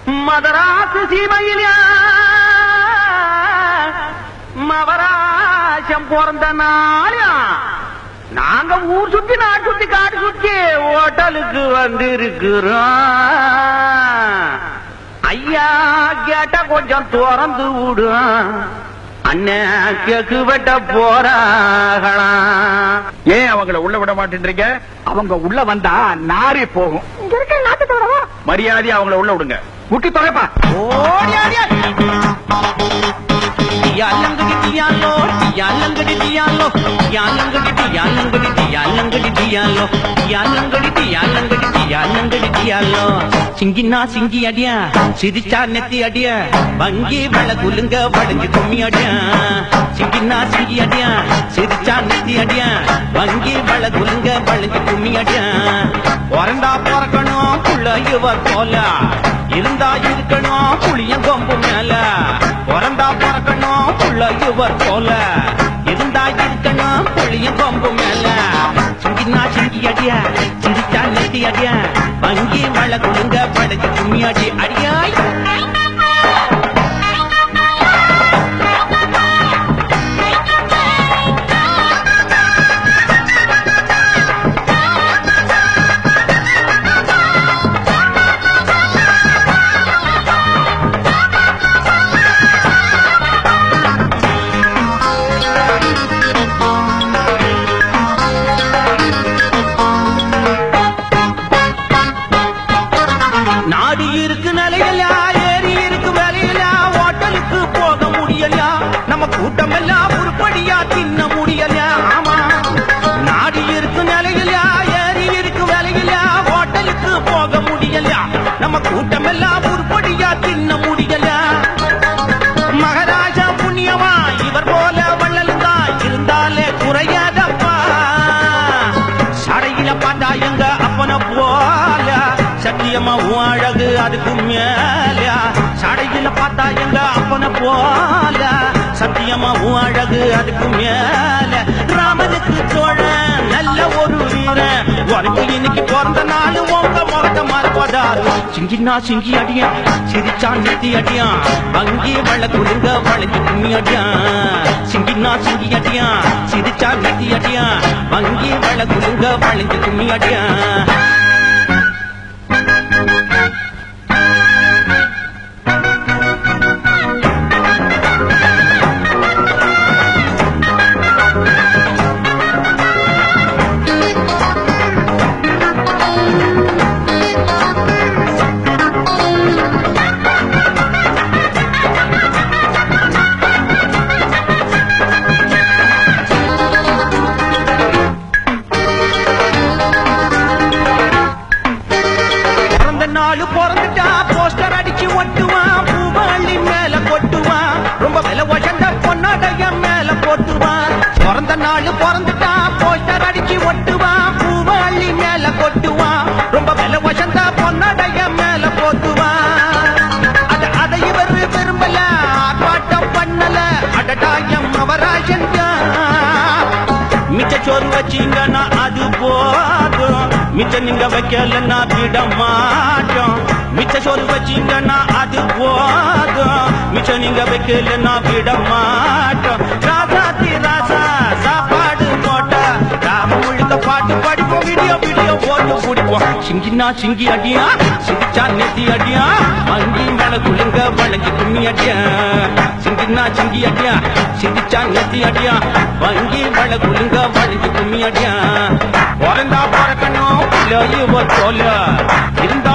மதராசு சீமையில மவராசம் பிறந்த நாளா நாங்க ஊர் சுத்தி நாட்டு சுத்தி காடு சுத்தி ஹோட்டலுக்கு வந்து இருக்கிறோம். ஐயா கேட்ட கொஞ்சம் திறந்து விடும். அண்ணன் கேக்கு வெட்ட போறாங்களா? ஏன் அவங்கள உள்ள விட மாட்டேன்றீங்க? அவங்க உள்ள வந்தா நாரி போகும். மரியாதை அவங்கள உள்ள விடுங்க. முட்டி தொலைப்பா. சிங்கினா சிங்கி அடியா சிரிச்சா நெத்தி அடிய வங்கி வள குலுங்க வளைஞ்சு கும்மி அடியா. சிங்கினா சிங்கி அடியா சிரிச்சா நெத்தி அடிய வங்கி வள குலுங்க வளைஞ்சு கும்மி அடியா. பிறந்தா பிறக்கணும் புள்ள இவர் போல இருந்தா இருக்கணும் புளியன் கொம்பு மேல. பிறந்தா பிறக்கணும் புள்ள இவர் போல இருந்தா இருக்கணும் புளியன் கொம்பு மேல. சிங்கினா சிங்கி அடியா சிரிச்சா நெத்தி அடிய வங்கி வள குலுங்க படைச்சு கும்மி அடி அடியாய். நாடு இருக்கு நிலையிலா ஏறி இருக்கு வேலையிலா ஹோட்டலுக்கு போக முடியலையா நம்ம கூட்டம் எல்லாம் உருப்படியா தின்ன முடியலையா. ஆமா நாடு இருக்கு நிலையிலா ஏறி இருக்கு வேலையிலா ஹோட்டலுக்கு போக முடியலையா நம்ம கூட்டம் எல்லாம் உருப்படியா தின்ன முடியலையா. மகாராஜா புண்ணியமா இவர் போல வள்ளலுந்தா இருந்தாலே குறையாதப்பா. சடையில பார்த்தா எங்க அப்பன போல சத்தியமா அழகு அதுக்கு மேல. சடையில பார்த்தா எங்க அப்பன போல சத்தியமா அழகு அதுக்கு மேல. ராமனுக்கு சோழன் நல்ல ஒரு வீரன் உனக்கு இன்னைக்கு பிறந்த நாள் உங்க முகத்தை மறப்பதாரு. சிங்கினா சிங்கி அடியா சிரிச்சா நெத்தி அடியா வங்கி வள குலுங்க வளைஞ்சு கும்மி அடியா. சிங்கினா சிங்கி அடியா சிரிச்சா நெத்தி அடியா வங்கி வள குலுங்க வளைஞ்சு கும்மி அடியா. நாலு பிறந்துட்டா போஸ்டர் அடிச்சு ஒட்டுவான் பூவாளி மேல கொட்டுவான் ரொம்ப விலை உயர்ந்த பொன்னாடைய மேல போட்டுவான். பிறந்த நாள் பிறந்துட்டா போஸ்டர் அடிச்சு ஒட்டுவான் பூவாளி மேல கொட்டுவான் ரொம்ப விலை உயர்ந்த பொன்னாடைய மேல போட்டுவான். அதை இவர் விரும்பல ஆர்ப்பாட்டம் பண்ணல அடடாயம் அவராஜன் மிச்ச சோறு வச்சீங்கன்னா அது போதும் மிச்ச நீங்க வைக்கலன்னா விட மாட்டோம். மிச்ச சோறு வச்சீங்கன்னா அது போதும் மிச்ச நீங்க வைக்கலன்னா விட மாட்டோம். ராசாத்தி ராசா சாப்பாடு போட்ட ராம முழுக்க பாட்டு படிப்போம் வீடியோ வீடியோ போட்டு பிடிப்போம். சிங்கினா சிங்கி அடியா சிரிச்சா நெத்தி அடியா வங்கி மேல குலுங்க வளைஞ்சு கும்மி அடியா. சிங்கினா சிங்கி அடியா சிரிச்சா நெத்தி அடியா வங்கி மேல குலுங்க வளைஞ்சு கும்மி அடியா. பிறந்தா பிறக்கணும் இவர் போல இருந்தா